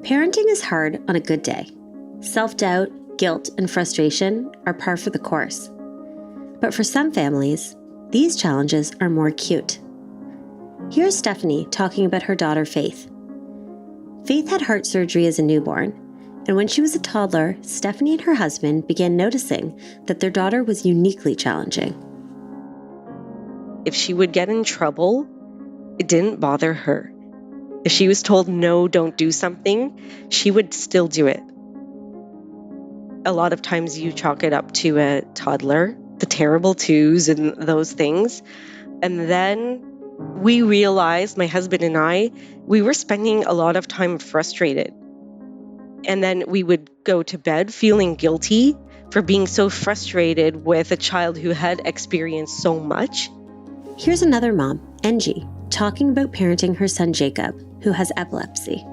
Parenting is hard on a good day. Self-doubt, guilt, and frustration are par for the course. But for some families, these challenges are more acute. Here's Stephanie talking about her daughter, Faith. Faith had heart surgery as a newborn, and when she was a toddler, Stephanie and her husband began noticing that their daughter was uniquely challenging. If she would get in trouble, it didn't bother her. If she was told, no, don't do something, she would still do it. A lot of times you chalk it up to a toddler, the terrible twos and those things. And then we realized, my husband and I, we were spending a lot of time frustrated. And then we would go to bed feeling guilty for being so frustrated with a child who had experienced so much. Here's another mom, Angie, talking about parenting her son Jacob, who has epilepsy.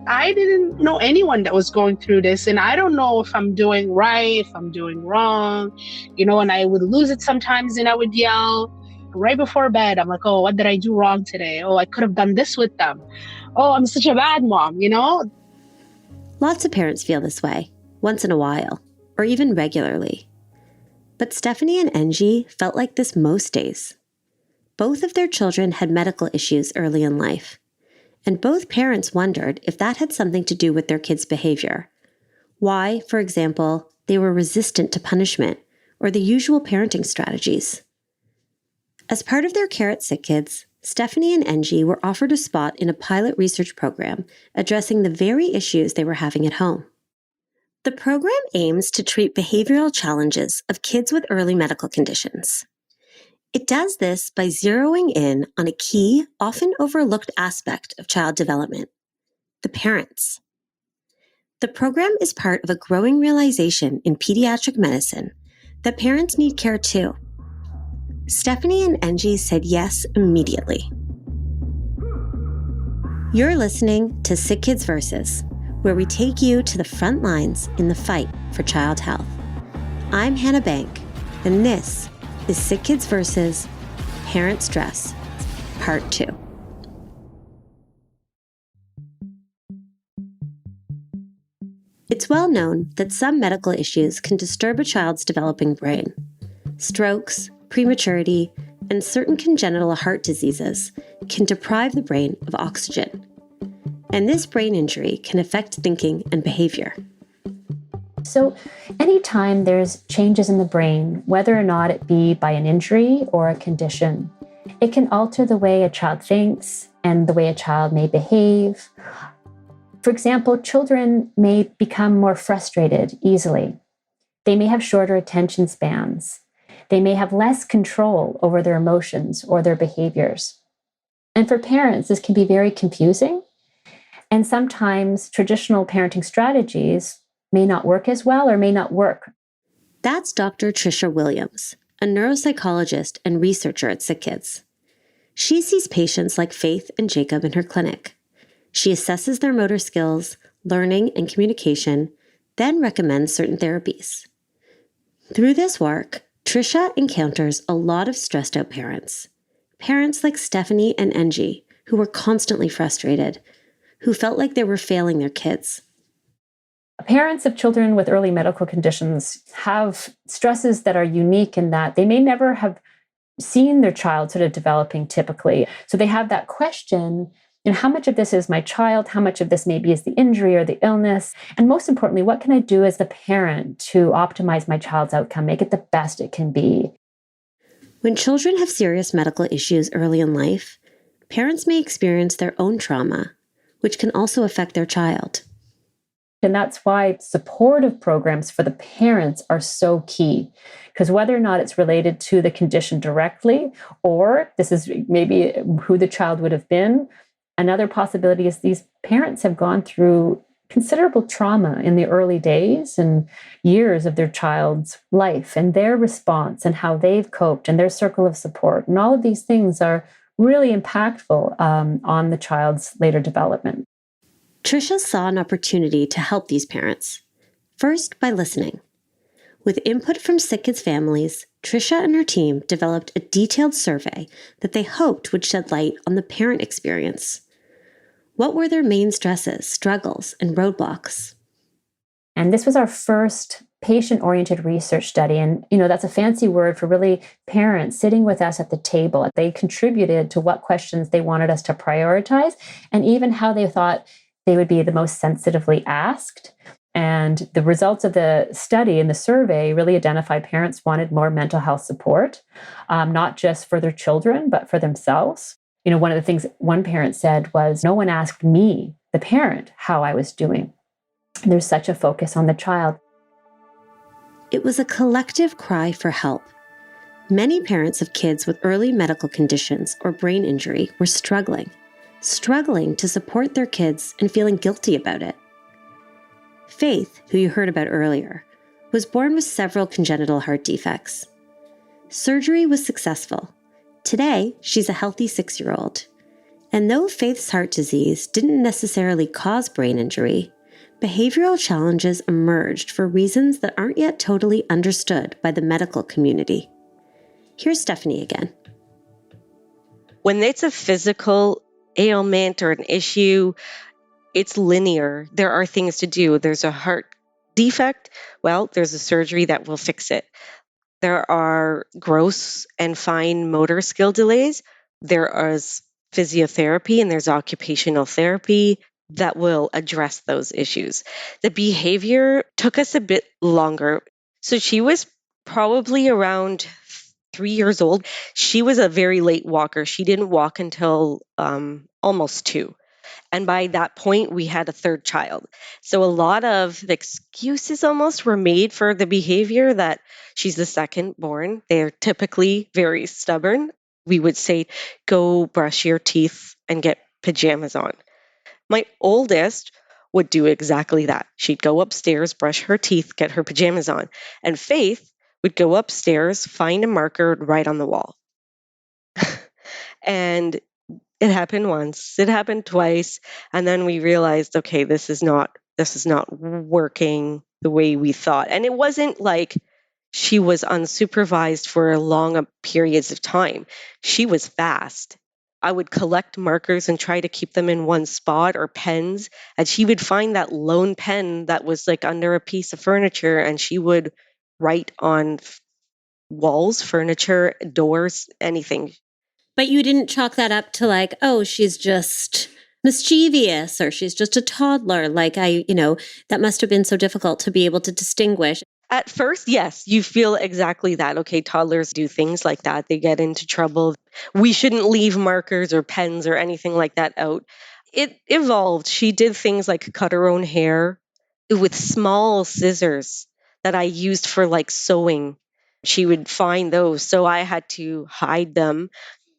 I didn't know anyone that was going through this, and I don't know if I'm doing right, if I'm doing wrong, and I would lose it sometimes and I would yell right before bed. I'm like, oh, what did I do wrong today? Oh, I could have done this with them. Oh, I'm such a bad mom, Lots of parents feel this way, once in a while, or even regularly. But Stephanie and Angie felt like this most days. Both of their children had medical issues early in life, and both parents wondered if that had something to do with their kids' behavior. Why, for example, they were resistant to punishment or the usual parenting strategies. As part of their care at SickKids, Stephanie and Angie were offered a spot in a pilot research program addressing the very issues they were having at home. The program aims to treat behavioral challenges of kids with early medical conditions. It does this by zeroing in on a key, often overlooked aspect of child development: the parents. The program is part of a growing realization in pediatric medicine that parents need care too. Stephanie and Angie said yes immediately. You're listening to SickKids Versus, where we take you to the front lines in the fight for child health. I'm Hannah Bank, and this is SickKids Versus Parent Stress, Part 2. It's well known that some medical issues can disturb a child's developing brain. Strokes, prematurity, and certain congenital heart diseases can deprive the brain of oxygen. And this brain injury can affect thinking and behavior. So anytime there's changes in the brain, whether or not it be by an injury or a condition, it can alter the way a child thinks and the way a child may behave. For example, children may become more frustrated easily. They may have shorter attention spans. They may have less control over their emotions or their behaviors. And for parents, this can be very confusing. And sometimes traditional parenting strategies may not work as well or may not work. That's Dr. Tricia Williams, a neuropsychologist and researcher at SickKids. She sees patients like Faith and Jacob in her clinic. She assesses their motor skills, learning, and communication, then recommends certain therapies. Through this work, Tricia encounters a lot of stressed out parents. Parents like Stephanie and Angie, who were constantly frustrated, who felt like they were failing their kids. Parents of children with early medical conditions have stresses that are unique in that they may never have seen their child sort of developing typically. So they have that question, how much of this is my child? How much of this maybe is the injury or the illness? And most importantly, what can I do as the parent to optimize my child's outcome, make it the best it can be? When children have serious medical issues early in life, parents may experience their own trauma, which can also affect their child. And that's why supportive programs for the parents are so key, because whether or not it's related to the condition directly, or this is maybe who the child would have been, another possibility is these parents have gone through considerable trauma in the early days and years of their child's life, and their response and how they've coped and their circle of support. And all of these things are really impactful on the child's later development. Tricia saw an opportunity to help these parents, first by listening. With input from SickKids families, Tricia and her team developed a detailed survey that they hoped would shed light on the parent experience. What were their main stresses, struggles, and roadblocks? And this was our first patient-oriented research study. And, that's a fancy word for really parents sitting with us at the table. They contributed to what questions they wanted us to prioritize and even how they thought they would be the most sensitively asked. And the results of the study and the survey really identified parents wanted more mental health support, not just for their children, but for themselves. One of the things one parent said was, no one asked me, the parent, how I was doing. And there's such a focus on the child. It was a collective cry for help. Many parents of kids with early medical conditions or brain injury were struggling to support their kids and feeling guilty about it. Faith, who you heard about earlier, was born with several congenital heart defects. Surgery was successful. Today, she's a healthy 6-year-old. And though Faith's heart disease didn't necessarily cause brain injury, behavioral challenges emerged for reasons that aren't yet totally understood by the medical community. Here's Stephanie again. When it's a physical ailment or an issue, it's linear. There are things to do. There's a heart defect. Well, there's a surgery that will fix it. There are gross and fine motor skill delays. There is physiotherapy and there's occupational therapy that will address those issues. The behavior took us a bit longer. So she was probably around 3 years old. She was a very late walker. She didn't walk until almost 2. And by that point, we had a third child. So a lot of excuses almost were made for the behavior that she's the second born. They're typically very stubborn. We would say, go brush your teeth and get pajamas on. My oldest would do exactly that. She'd go upstairs, brush her teeth, get her pajamas on. And Faith would go upstairs, find a marker, write on the wall. And it happened once, it happened twice, and then we realized, okay, this is not working the way we thought. And it wasn't like she was unsupervised for long periods of time. She was fast. I would collect markers and try to keep them in one spot, or pens, and she would find that lone pen that was like under a piece of furniture, and she would write on walls, furniture, doors, anything. But you didn't chalk that up to like, oh, she's just mischievous or she's just a toddler. Like that must have been so difficult to be able to distinguish. At first, yes, you feel exactly that. Okay, toddlers do things like that. They get into trouble. We shouldn't leave markers or pens or anything like that out. It evolved. She did things like cut her own hair with small scissors that I used for like sewing. She would find those, so I had to hide them.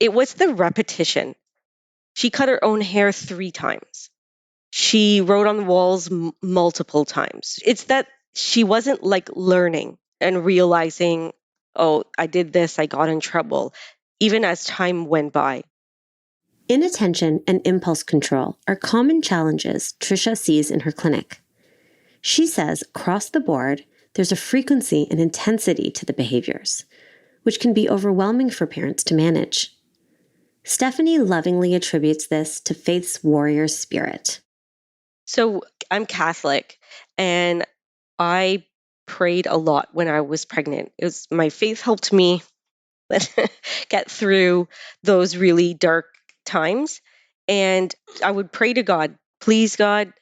It was the repetition. She cut her own hair 3 times. She wrote on the walls multiple times. It's that she wasn't like learning and realizing, oh, I did this, I got in trouble, even as time went by. Inattention and impulse control are common challenges Tricia sees in her clinic. She says across the board, there's a frequency and intensity to the behaviors, which can be overwhelming for parents to manage. Stephanie lovingly attributes this to Faith's warrior spirit. So I'm Catholic, and I prayed a lot when I was pregnant. My faith helped me get through those really dark times. And I would pray to God, please, God,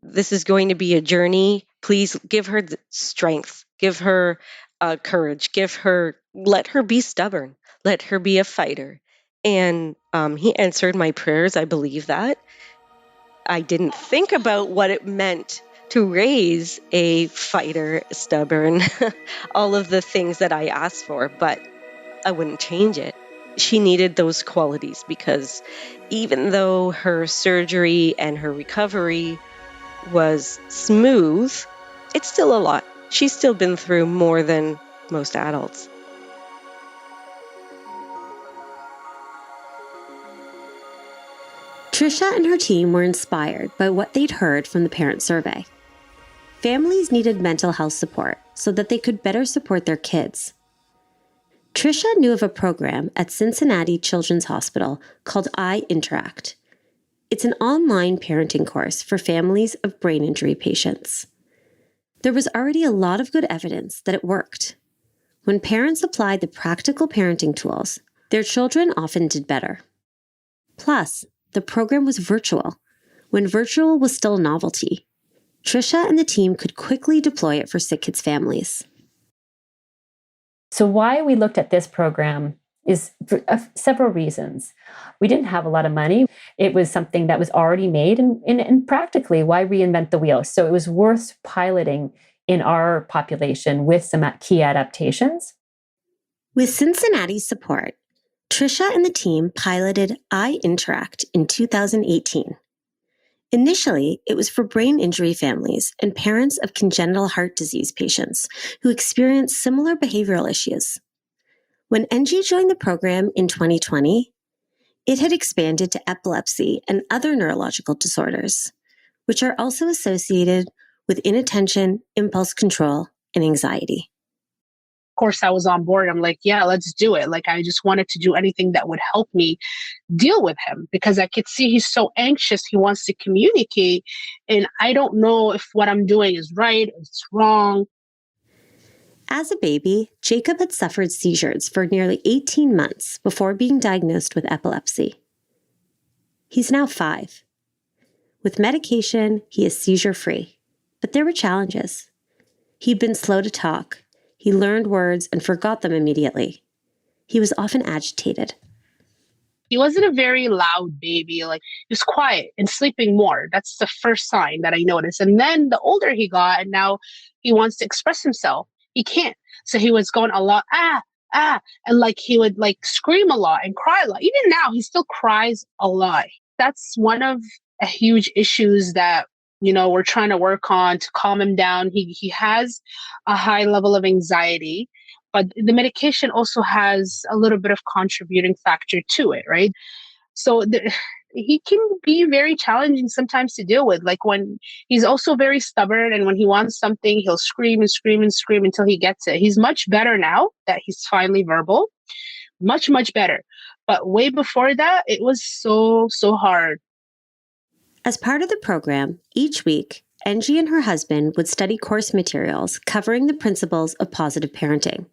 this is going to be a journey. Please give her the strength, give her courage, let her be stubborn, let her be a fighter. And he answered my prayers. I believe that. I didn't think about what it meant to raise a fighter, stubborn, all of the things that I asked for, but I wouldn't change it. She needed those qualities because even though her surgery and her recovery was smooth, it's still a lot. She's still been through more than most adults. Tricia and her team were inspired by what they'd heard from the parent survey. Families needed mental health support so that they could better support their kids. Tricia knew of a program at Cincinnati Children's Hospital called I Interact. It's an online parenting course for families of brain injury patients. There was already a lot of good evidence that it worked. When parents applied the practical parenting tools, their children often did better. Plus, the program was virtual, when virtual was still a novelty. Trisha and the team could quickly deploy it for SickKids families. So why we looked at this program is for several reasons. We didn't have a lot of money. It was something that was already made, and practically, why reinvent the wheel? So it was worth piloting in our population with some key adaptations. With Cincinnati's support, Trisha and the team piloted iInteract in 2018. Initially, it was for brain injury families and parents of congenital heart disease patients who experience similar behavioral issues. When NG joined the program in 2020, it had expanded to epilepsy and other neurological disorders, which are also associated with inattention, impulse control, and anxiety. Of course, I was on board. I'm like, yeah, let's do it. Like, I just wanted to do anything that would help me deal with him because I could see he's so anxious. He wants to communicate. And I don't know if what I'm doing is right, or it's wrong. As a baby, Jacob had suffered seizures for nearly 18 months before being diagnosed with epilepsy. He's now 5. With medication, he is seizure-free, but there were challenges. He'd been slow to talk. He learned words and forgot them immediately. He was often agitated. He wasn't a very loud baby. Like, he was quiet and sleeping more. That's the first sign that I noticed. And then the older he got, and now he wants to express himself. He can't. So he was going a lot, and like he would like scream a lot and cry a lot. Even now, he still cries a lot. That's one of the huge issues that, we're trying to work on to calm him down. He has a high level of anxiety, but the medication also has a little bit of contributing factor to it, right? So he can be very challenging sometimes to deal with. Like, when he's also very stubborn, and when he wants something, he'll scream and scream and scream until he gets it. He's much better now that he's finally verbal, much, much better. But way before that, it was so hard. As part of the program, each week, Angie and her husband would study course materials covering the principles of positive parenting.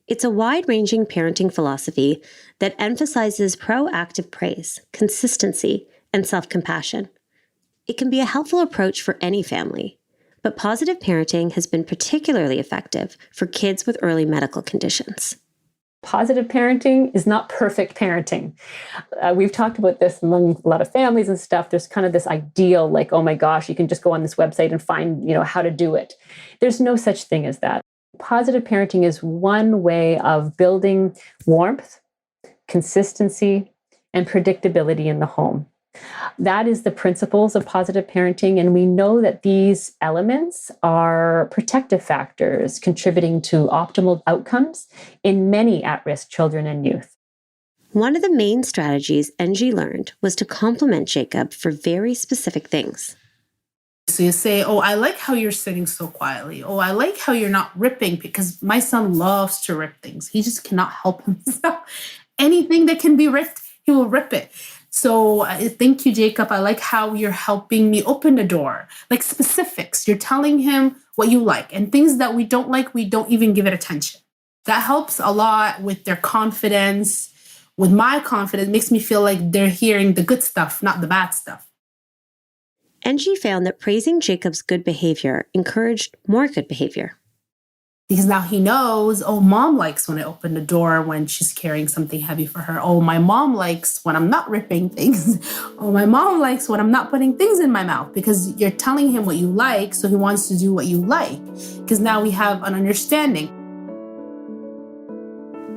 It's a wide-ranging parenting philosophy that emphasizes proactive praise, consistency, and self-compassion. It can be a helpful approach for any family, but positive parenting has been particularly effective for kids with early medical conditions. Positive parenting is not perfect parenting. We've talked about this among a lot of families and stuff. There's kind of this ideal, like, oh my gosh, you can just go on this website and find, how to do it. There's no such thing as that. Positive parenting is one way of building warmth, consistency, and predictability in the home. That is the principles of positive parenting, and we know that these elements are protective factors contributing to optimal outcomes in many at-risk children and youth. One of the main strategies NG learned was to compliment Jacob for very specific things. So you say, oh, I like how you're sitting so quietly. Oh, I like how you're not ripping, because my son loves to rip things. He just cannot help himself. Anything that can be ripped, he will rip it. So thank you, Jacob. I like how you're helping me open the door. Like specifics. You're telling him what you like, and things that we don't like, we don't even give it attention. That helps a lot with their confidence. With my confidence, it makes me feel like they're hearing the good stuff, not the bad stuff. NG found that praising Jacob's good behavior encouraged more good behavior. Because now he knows, oh, mom likes when I open the door when she's carrying something heavy for her. Oh, my mom likes when I'm not ripping things. Oh, my mom likes when I'm not putting things in my mouth, because you're telling him what you like, so he wants to do what you like. Because now we have an understanding.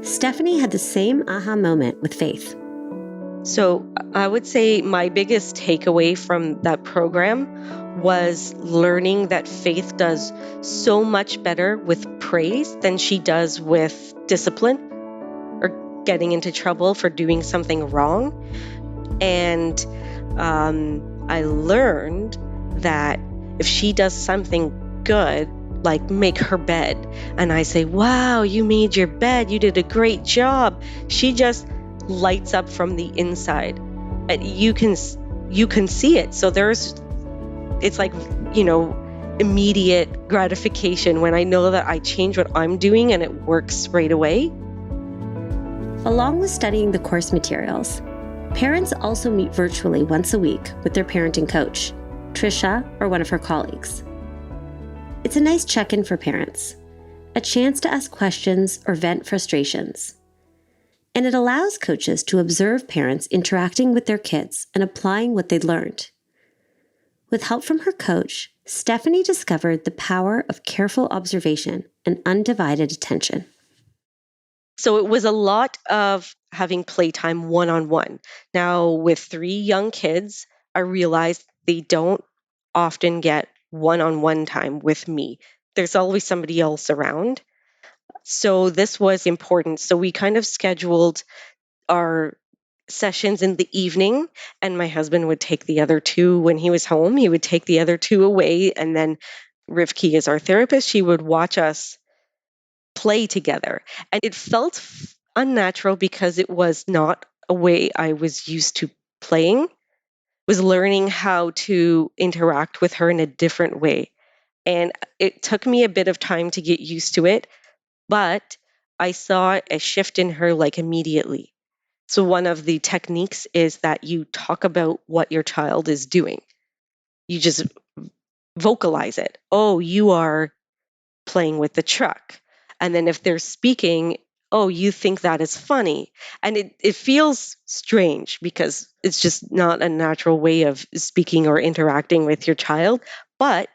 Stephanie had the same aha moment with Faith. So I would say my biggest takeaway from that program was learning that Faith does so much better with praise than she does with discipline or getting into trouble for doing something wrong. And I learned that if she does something good, like make her bed, and I say, wow, you made your bed, you did a great job, she just lights up from the inside. And you can you can see it. So it's like, immediate gratification when I know that I change what I'm doing and it works right away. Along with studying the course materials, parents also meet virtually once a week with their parenting coach, Trisha or one of her colleagues. It's a nice check-in for parents, a chance to ask questions or vent frustrations. And it allows coaches to observe parents interacting with their kids and applying what they'd learned. With help from her coach, Stephanie discovered the power of careful observation and undivided attention. So it was a lot of having playtime one-on-one. Now, with 3 young kids, I realized they don't often get one-on-one time with me. There's always somebody else around. So this was important. So we kind of scheduled our sessions in the evening, and my husband would take the other 2 when he was home. He would take the other 2 away, and then Rivki is our therapist. She would watch us play together. And it felt unnatural because it was not a way I was used to playing. Was learning how to interact with her in a different way. And it took me a bit of time to get used to it, but I saw a shift in her like immediately. So one of the techniques is that you talk about what your child is doing. You just vocalize it. Oh, you are playing with the truck. And then if they're speaking, oh, you think that is funny. And it feels strange because it's just not a natural way of speaking or interacting with your child. But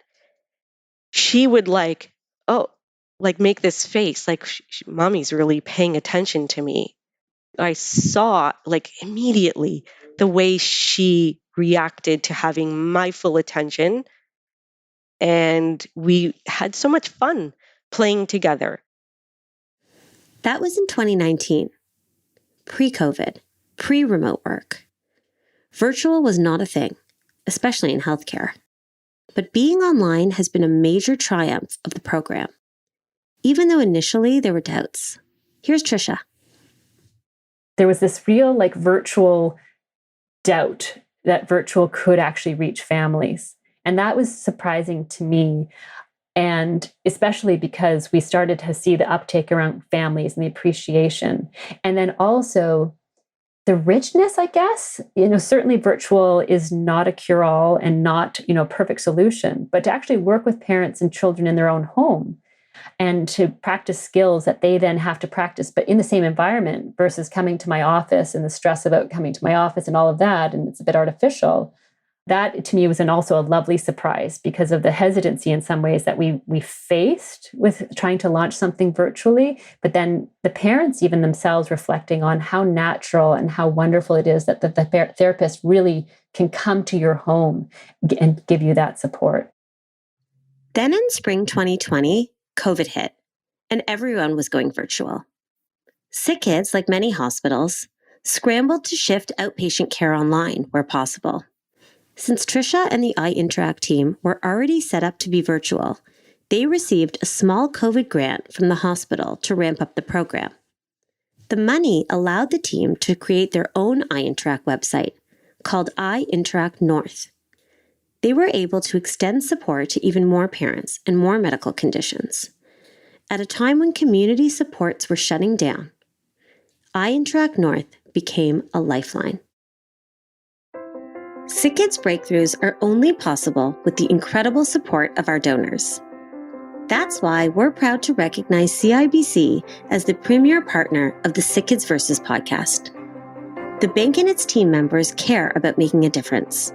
she would make this face, like, mommy's really paying attention to me. I saw immediately the way she reacted to having my full attention. And we had so much fun playing together. That was in 2019, pre-COVID, pre-remote work. Virtual was not a thing, especially in healthcare. But being online has been a major triumph of the program, even though initially there were doubts. Here's Trisha. There was this real virtual doubt that virtual could actually reach families. And that was surprising to me. And especially because we started to see the uptake around families and the appreciation. And then also the richness, I guess. Certainly virtual is not a cure-all and not, perfect solution, but to actually work with parents and children in their own home and to practice skills that they then have to practice, but in the same environment versus coming to my office and the stress about coming to my office and all of that, and it's a bit artificial. That to me was also a lovely surprise because of the hesitancy in some ways that we faced with trying to launch something virtually, but then the parents even themselves reflecting on how natural and how wonderful it is that the therapist really can come to your home and give you that support. Then in spring 2020, COVID hit, and everyone was going virtual. SickKids, like many hospitals, scrambled to shift outpatient care online where possible. Since Trisha and the iInteract team were already set up to be virtual, they received a small COVID grant from the hospital to ramp up the program. The money allowed the team to create their own iInteract website called iInteract North. They were able to extend support to even more parents and more medical conditions. At a time when community supports were shutting down, iInteract North became a lifeline. SickKids breakthroughs are only possible with the incredible support of our donors. That's why we're proud to recognize CIBC as the premier partner of the SickKids Versus podcast. The bank and its team members care about making a difference.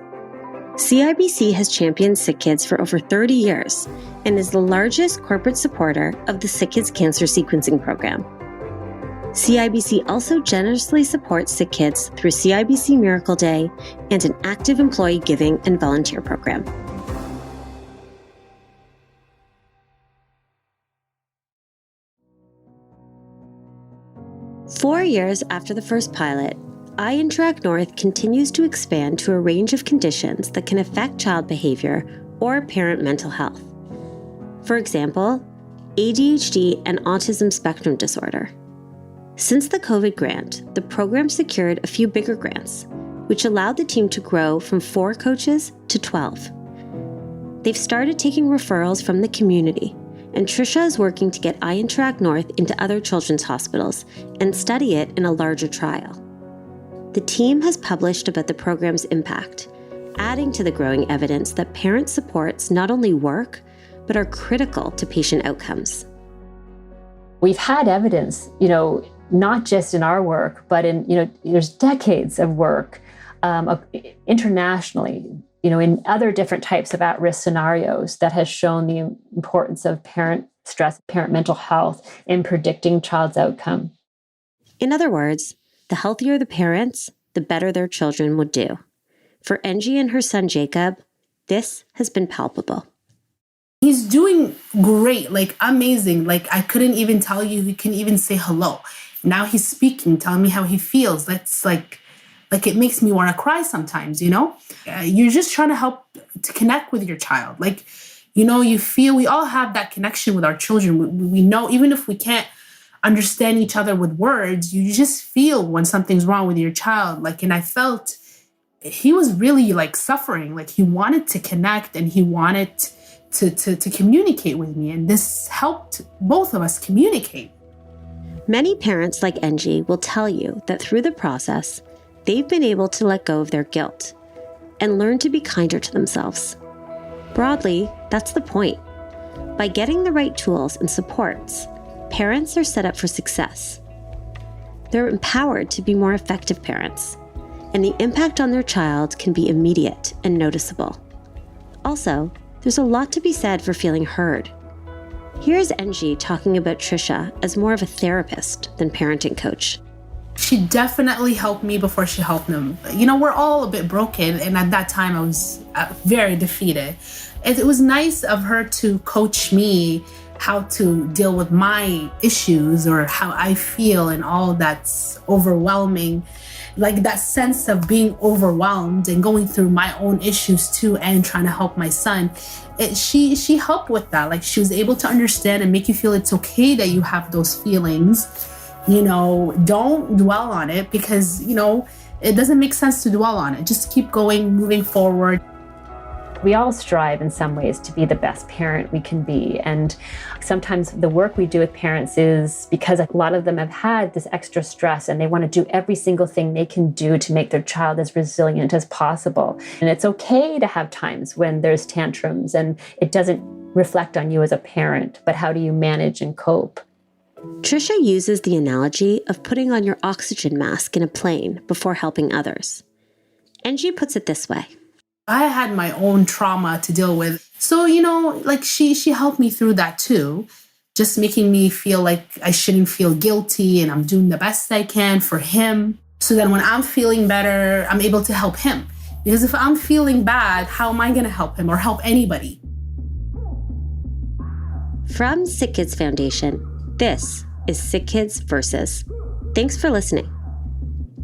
CIBC has championed SickKids for over 30 years and is the largest corporate supporter of the SickKids Cancer Sequencing Program. CIBC also generously supports SickKids through CIBC Miracle Day and an active employee giving and volunteer program. Four years after the first pilot, iInteract North continues to expand to a range of conditions that can affect child behavior or parent mental health. For example, ADHD and autism spectrum disorder. Since the COVID grant, the program secured a few bigger grants, which allowed the team to grow from 4 coaches to 12. They've started taking referrals from the community, and Trisha is working to get iInteract North into other children's hospitals and study it in a larger trial. The team has published about the program's impact, adding to the growing evidence that parent supports not only work, but are critical to patient outcomes. We've had evidence, not just in our work, but in, there's decades of work internationally, in other different types of at-risk scenarios that has shown the importance of parent stress, parent mental health in predicting child's outcome. In other words, the healthier the parents, the better their children would do. For Angie and her son Jacob, this has been palpable. He's doing great, amazing. I couldn't even tell you he can even say hello. Now he's speaking, telling me how he feels. That's like it makes me want to cry sometimes, You're just trying to help to connect with your child. You feel we all have that connection with our children. We know, even if we can't understand each other with words, you just feel when something's wrong with your child. And I felt he was really suffering. He wanted to connect and he wanted to communicate with me. And this helped both of us communicate. Many parents like Angie will tell you that through the process, they've been able to let go of their guilt and learn to be kinder to themselves. Broadly, that's the point. By getting the right tools and supports, parents are set up for success. They're empowered to be more effective parents, and the impact on their child can be immediate and noticeable. Also, there's a lot to be said for feeling heard. Here's Angie talking about Trisha as more of a therapist than parenting coach. She definitely helped me before she helped them. We're all a bit broken, and at that time I was very defeated. It was nice of her to coach me how to deal with my issues or how I feel and all that's overwhelming. That sense of being overwhelmed and going through my own issues too and trying to help my son. She helped with that. She was able to understand and make you feel it's okay that you have those feelings. Don't dwell on it because, it doesn't make sense to dwell on it. Just keep going, moving forward. We all strive in some ways to be the best parent we can be. And sometimes the work we do with parents is because a lot of them have had this extra stress and they want to do every single thing they can do to make their child as resilient as possible. And it's okay to have times when there's tantrums and it doesn't reflect on you as a parent, but how do you manage and cope? Trisha uses the analogy of putting on your oxygen mask in a plane before helping others. Angie puts it this way. I had my own trauma to deal with. So, she helped me through that too, just making me feel like I shouldn't feel guilty and I'm doing the best I can for him. So then when I'm feeling better, I'm able to help him. Because if I'm feeling bad, how am I going to help him or help anybody? From SickKids Foundation, this is SickKids Versus. Thanks for listening.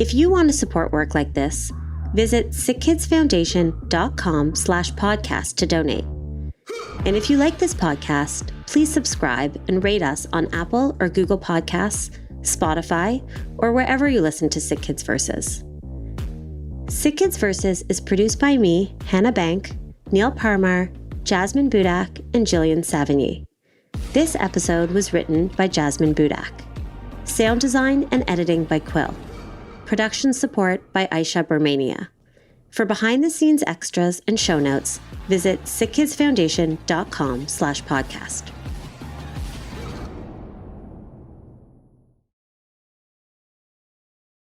If you want to support work like this, visit sickkidsfoundation.com/podcast to donate. And if you like this podcast, please subscribe and rate us on Apple or Google Podcasts, Spotify, or wherever you listen to SickKids Versus. SickKids Versus is produced by me, Hannah Bank, Neil Parmar, Jasmine Budak, and Jillian Savigny. This episode was written by Jasmine Budak. Sound design and editing by Quill. Production support by Aisha Bermania. For behind-the-scenes extras and show notes, visit sickkidsfoundation.com/podcast.